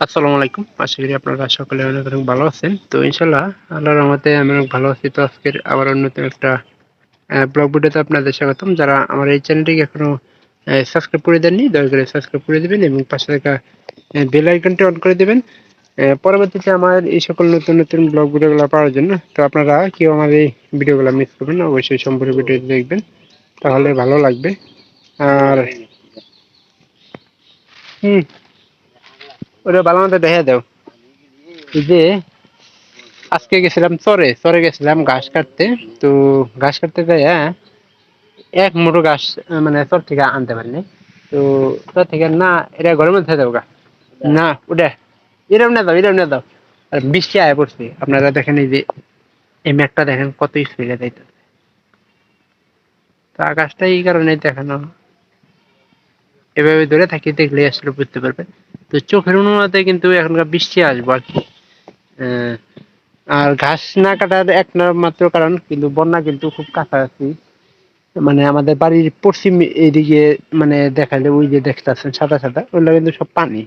আসসালামু আলাইকুম। আশা করি আপনারা সকলে অনেক অনেক ভালো আছেন। তো ইনশাআল্লাহ আল্লাহর রহমতে আমি অনেক ভালো আছি। তো আজকের আবার নতুন একটা ব্লগ ভিডিওতে আপনাদের স্বাগতম। যারা আমার এই চ্যানেলটিকে এখনো সাবস্ক্রাইব করে দেননি, দয়া করে সাবস্ক্রাইব করে দিবেন এবং পাশে থাকা বেল আইকনটি অন করে দিবেন। পরবর্তীতে আমার এই সকল নতুন নতুন ব্লগ ভিডিওগুলো পাওয়ার জন্য। তো আপনারা কেউ আমার এই ভিডিওগুলো মিস করবেন না, অবশ্যই সম্পূর্ণ ভিডিওটি দেখবেন, তাহলে ভালো লাগবে। আর হুম, ওটা ভালো মতো দেখে দাও। এই যে আজকে গেছিলাম চরে গেছিলাম ঘাস কাটতে। তো ঘাস কাটতে যাই, হ্যাঁ, এক মুঠো ঘাস মানে চর থেকে আনতে পারিনি। তো চর থেকে না, এটা ঘরের মধ্যে যাবো গা, না ওটা এরম না দাও, এরম না দাও। আর বৃষ্টি আয় পড়ছে, আপনারা দেখেন এই যে এই ম্যাপটা দেখেন কত স্পিডে যাইতে। তো আকাশটা এই কারণে দেখানো, এভাবে ধরে থাকি দেখলে আসলে বুঝতে পারবেন। তো চোখের অনুমাতে কিন্তু এখনকার বৃষ্টি আসবো আর কি। আহ, আর ঘাস না কাটার এক না মাত্র কারণ কিন্তু বন্যা কিন্তু খুব কাছাকাছি। মানে আমাদের বাড়ির পশ্চিম এদিকে, মানে দেখালে ওই যে দেখতেছেন সাদা সাদা, ওগুলো কিন্তু সব পানি।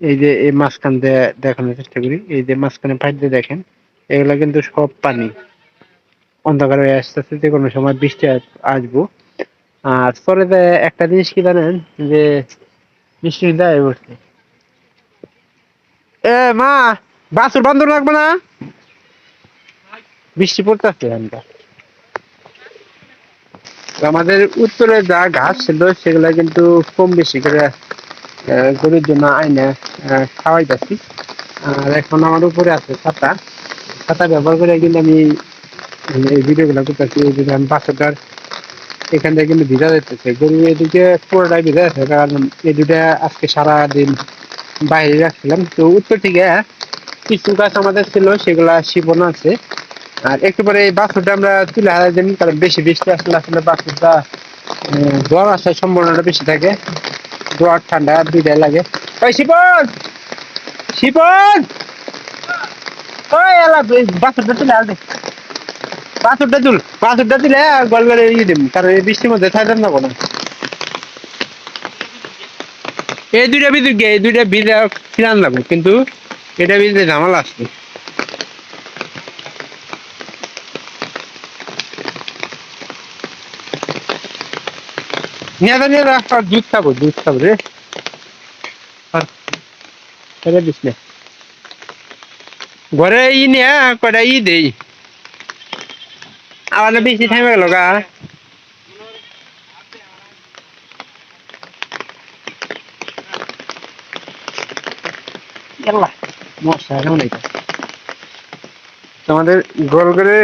এই যে এই মাঝখান দিয়ে দেখানোর চেষ্টা করি, এই যে মাঝখানে পাইপ দিয়ে দেখেন, এগুলা কিন্তু সব পানি। অন্ধকার হয়ে আসতেছে, যে কোনো সময় বৃষ্টি আসবো। আর পরে একটা জিনিস কি জানেন, যে বৃষ্টি দেয় পড়ছে। এ মা, বাসুর বন্ধ রাখবো না, বৃষ্টি পড়তেছে এখানটা। আমাদের উত্তরে যা ঘাস ছিল সেগুলা কিন্তু কম বেশি করে গরুর জন্য আইনে খাওয়াইতেছি। আর এখন আমার উপরে আছে ছাতা, ছাতা ব্যবহার করে কিন্তু আমি এই ভিডিও গুলা করতেছি। এই যে আমি বাচ্চাটার এখান থেকে কিন্তু ভিজা যাইতেছে, গরু এদিকে পুরোটাই ভিজা যাচ্ছে, কারণ এই দুটা আজকে সারাদিন বাইরে রাখছিলাম। তো উত্তর থেকে কিছু গাছ আমাদের ছিল, সেগুলা শিবন আছে। আর একটু পরে এই বাছুরটা আমরা তুলে হারাই দিন, কারণ বেশি বৃষ্টি আসলে আসলে বাছুরটা জ্বর আসার সম্ভাবনাটা বেশি থাকে। জ্বর ঠান্ডা দুইটাই লাগে। ওই শিপন, শিপন, ওই এলা বাছুরটা তুলে হার দে, বাছুরটা তুল, বাছুরটা তুলে গল গলে ইয়ে দিম, কারণ এই বৃষ্টির মধ্যে থাকতাম না কোনো। এই দুইটা বিদ্যুৎ গে, এই দুইটা বিদ্যা ফিরান লাগবে, কিন্তু এটা বিদ্যুৎ ঝামেলা আসছে। নিয়ে যা আর দুধ খাবো, দুধ খাবো রে। আর ছেড়ে দিস না, ঘরে ই নিয়ে কয়টা ই দেই, আবার বেশি থামে গেল গা। ইয়াল্লা, মশা কেমন এটা। আমাদের গোল করে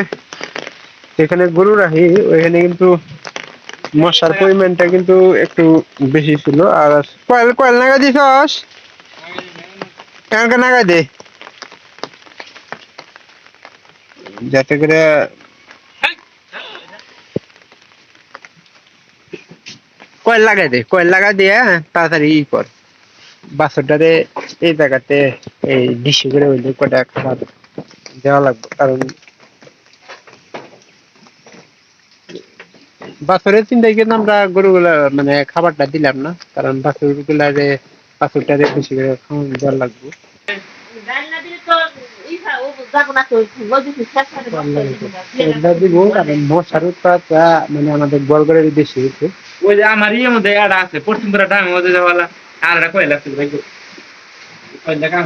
যেখানে গরু রাখি, ওইখানে কিন্তু মশার পরিমাণটা কিন্তু একটু বেশি ছিল। আর কয়েল কয়েল নাগা দিছস, কেমন নাগা দে, যাতে করে কয়েল লাগাই দে, কয়েল লাগা দিয়ে তাড়াতাড়ি ই কর বাছরটারে। এই জায়গাতে এই ডিসি করে হইলে কটা খাবার দেওয়া লাগবে, কারণ বাছরের চিন্তায় কিন্তু আমরা গরুগুলা মানে খাবারটা দিলাম না, কারণ বাছর গুলারে বাছরটারে বেশি করে খাওয়ান দেওয়া লাগবে। দিব, কারণ মশার উৎপাত মানে আমাদের বলগড়ের বেশি হচ্ছে। ওই যে আমার ইয়ের মধ্যে একটা আছে পশ্চিমপুরা ডাঙের মধ্যে যাওয়ালা, আর একটা কয়লা আছে ভাই, কয়লা কাম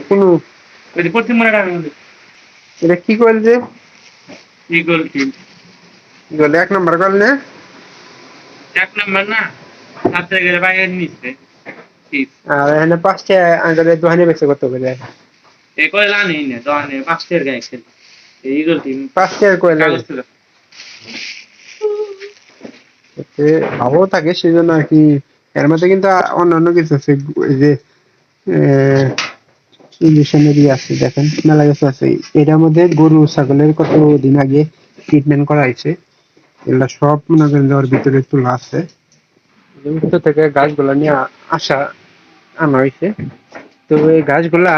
কোনো ওই যে পশ্চিমপুরা ডাঙের মধ্যে। এটা কি কইল যে ইগল কি ইগল এক নম্বর কল না, এক নম্বর না, সাত জায়গায় বাইরে নিচ্ছে। আর এখানে পাঁচটা আঙ্গুলের দোকানে বেচে কত করে? এই কয়লা নেই না দোকানে 5 টাকার গায়ে খেল, এই ইগল টিম 5 টাকার কয়লা ভালো থাকে, সেজন্য আর কি। এর মধ্যে কিন্তু অন্যান্য কিছু আছে, এই যে ইঞ্জেকশনেরই আছে, দেখেন মেলা কিছু আছে। এটার মধ্যে গরু ছাগলের কতদিন আগে ট্রিটমেন্ট করা হয়েছে, এগুলা সব মনে করেন ওর ভিতরে তোলা আছে। উচ্চ থেকে গাছগুলা নিয়ে আসা আনা হয়েছে। তো এই গাছগুলা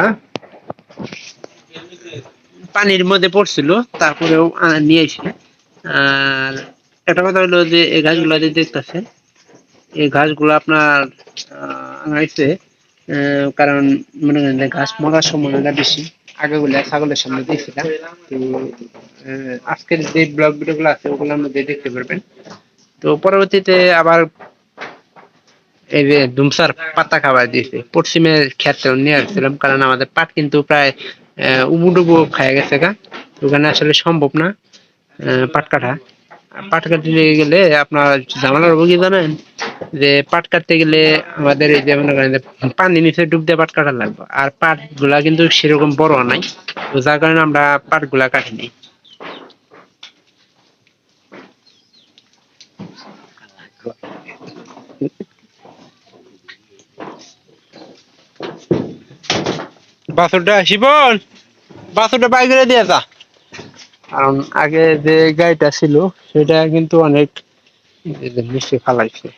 পানির মধ্যে পড়ছিল, তারপরেও নিয়ে এসে। আর একটা কথা হলো যে এই গাছগুলা যে দেখতেছেন, এই গাছগুলো আপনার আনাইছে কারণ মনে করেন যে ঘাস মরার সম্ভাবনা বেশি। আগে গুলা ছাগলের সামনে দিয়েছিলাম। তো আজকের যে ব্লগ ভিডিও গুলো আছে ওগুলোর মধ্যে দেখতে পারবেন। তো পরবর্তীতে আবার এই যে দুমসার পাতা খাবার দিয়েছে পশ্চিমের ক্ষেত্রে নিয়ে আসছিলাম, কারণ আমাদের পাট কিন্তু প্রায় উবুডুবু খায় গেছে গা। ওখানে আসলে সম্ভব না পাট কাটা। পাট কাটতে গেলে আপনার ঝামেলা হবো কি জানেন, যে পাট কাটতে গেলে আমাদের এই যে মনে করেন যে পানি নিচে ডুব দিয়ে পাট কাটা লাগবে, আর পাট গুলা কিন্তু সেরকম বড় নাই। তো যার কারণে আমরা পাট গুলা কাটিনি। বাছুরটা শিবন, বাছুরটা বাই করে দিয়ে যা। কারণ আগে যে গাইটা ছিল সেটা কিন্তু অনেক মিষ্টি ফালাইছে,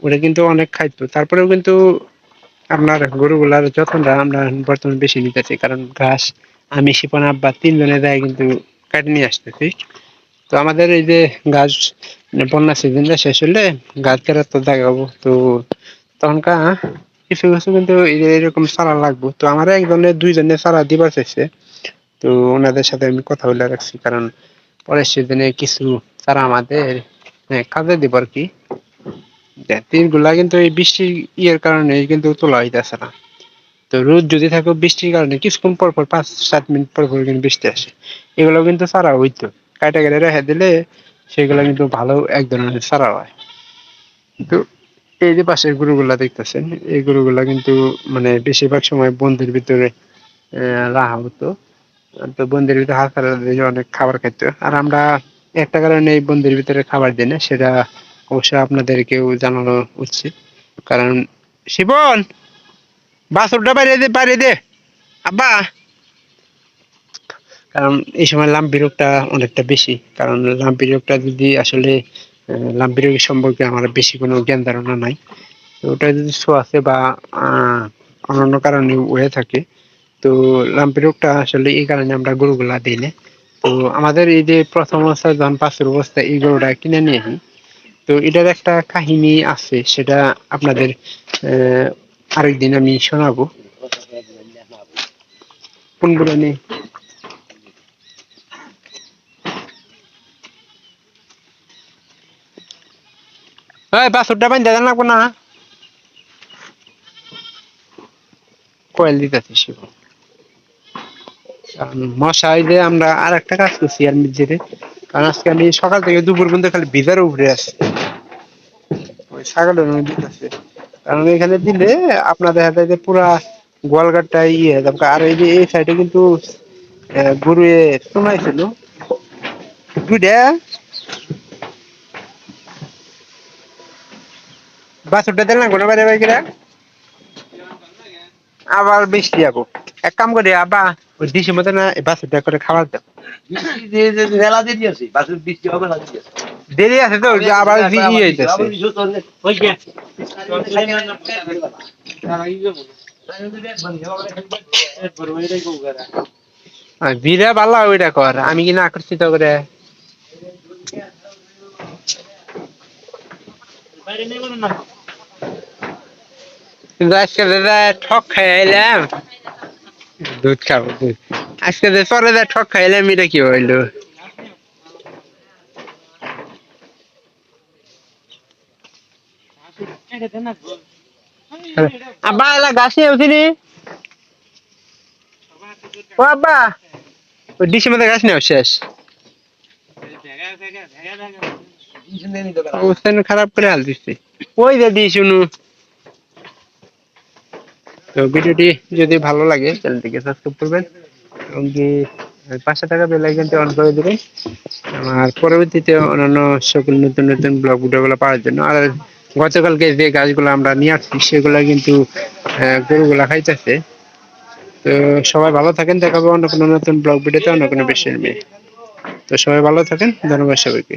ওটা কিন্তু অনেক খাইতো। তারপরেও কিন্তু আপনার গরুগুলার যত্নটা আমরা বর্তমানে বেশি নিতেছি, কারণ ঘাস আমি শিপন আব্বা তিনজনে যায় কিন্তু কাটে নিয়ে আসতেছি। তো আমাদের এই যে গাছ বন্যা সিজনটা শেষ হলে গাছ কাটার তো জায়গা হবো, তো তখনকার কিছু কিছু কিন্তু এরকম চারা লাগবো। তো আমার একজনের দুইজনের চারা দিবার চাইছে, তো ওনাদের সাথে আমি কথা বলে রাখছি, কারণ পরের সিজনে কিছু চারা আমাদের কাজে দিব আর কি। তীরগুলা কিন্তু এই বৃষ্টির ইয়ের কারণে কিন্তু তোলা হইতেছে না। তো রোদ যদি থাকে বৃষ্টির কারণে কিছুক্ষণ পর পর 5-7 মিনিট পর পর কিন্তু বৃষ্টি আসে। এগুলো কিন্তু ছাড়া হইতো, কাটা কেটে রেখে দিলে সেগুলো কিন্তু ভালো এক ধরনের ছাড়া হয়। কিন্তু এই যে পাশের গরুগুলা দেখতেছেন, এই গরুগুলা কিন্তু মানে বেশিরভাগ সময় বন্দির ভিতরে রাখা হতো। তো বন্দির ভিতরে হাত ছাড়া দিলে অনেক খাবার খাইতো। আর আমরা একটা কারণে এই বন্দির ভিতরে খাবার দিই না, সেটা অবশ্যই আপনাদেরকেও জানানো উচিত। কারণ শিবন, বাছুরটা বাইরে দে, বাইরে দে আব্বা। কারণ এই সময় লাম্পি রোগটা অনেকটা বেশি, কারণ লাম্পি রোগটা যদি আসলে লাম্পি রোগের সম্পর্কে আমার বেশি কোনো জ্ঞান ধারণা নাই। তো ওটা যদি ছোঁয়াচে বা অন্যান্য কারণে হয়ে থাকে, তো লাম্পি রোগটা আসলে এই কারণে আমরা গরুগুলা দিই না। তো আমাদের এই যে প্রথম অবস্থায় যখন বাছুর অবস্থায় এই গরুটা কিনে নিয়ে আসি, তো এটার একটা কাহিনী আছে, সেটা আপনাদের আরেকদিন আমি শোনাবো। কোনগুলো নিয়ে? এই বাছুরটা বাইন্ধা দেন লাগবো না? কয়েল দিতেছি শিব। মশাই যে আমরা আর একটা কাজ করছি আর নিজেরে, কারণ আজকে আমি সকাল থেকে দুপুর পর্যন্ত খালি ভিজার উপরে আছি ওই ছাগলের মধ্যে দিতেছে। কারণ এখানে দিলে আপনার দেখা যায় যে পুরা গোয়ালঘাটটা ইয়ে হয়ে যাবে। আর এই যে এই সাইডে কিন্তু গরু শোনাইছিল দুইটা। বাছুরটা দিল না কোনো বাইরে বাইরে আবার বৃষ্টি যাবো। এক কাম করি আব্বা, ওই ডিসের মধ্যে না বাছুরটা করে খাবার দাও। মেলা দেরি আছে, বাছুর বৃষ্টি হবে না, দেরি আছে তো আবার ই হইতেছে। ভিড়ে ভালো ওইটা কর, আমি কিনা আকর্ষিত করে কিন্তু আজকে দাদা ঠক খাই আইলাম। দুধ খাবো দুধ, আজকে যে পরে যা ঠক খাইলাম এটা কি হইলো? আব্বা এলা গাছ নিয়ে উঠিনি ও আব্বা, ওই ডিসের মধ্যে গাছ নিয়ে শেষ অবস্থা খারাপ করে হাল দিচ্ছে। ওই যে দিস শুনু। তো ভিডিওটি যদি ভালো লাগে চ্যানেলটিকে সাবস্ক্রাইব করবেন এবং কি পাঁচশো টাকা বেল আইকনটি অন করে দেবেন আমার পরবর্তীতে অন্যান্য সকল নতুন নতুন ব্লগ ভিডিওগুলো পাওয়ার জন্য। আর গতকালকে যে গাছগুলো আমরা নিয়ে আসছি সেগুলো কিন্তু গরুগুলা খাইতেছে। তো সবাই ভালো থাকেন, দেখাবো অন্য কোনো নতুন ব্লগ ভিডিওতে অন্য কোনো বিষয় নিয়ে। তো সবাই ভালো থাকেন, ধন্যবাদ সবাইকে।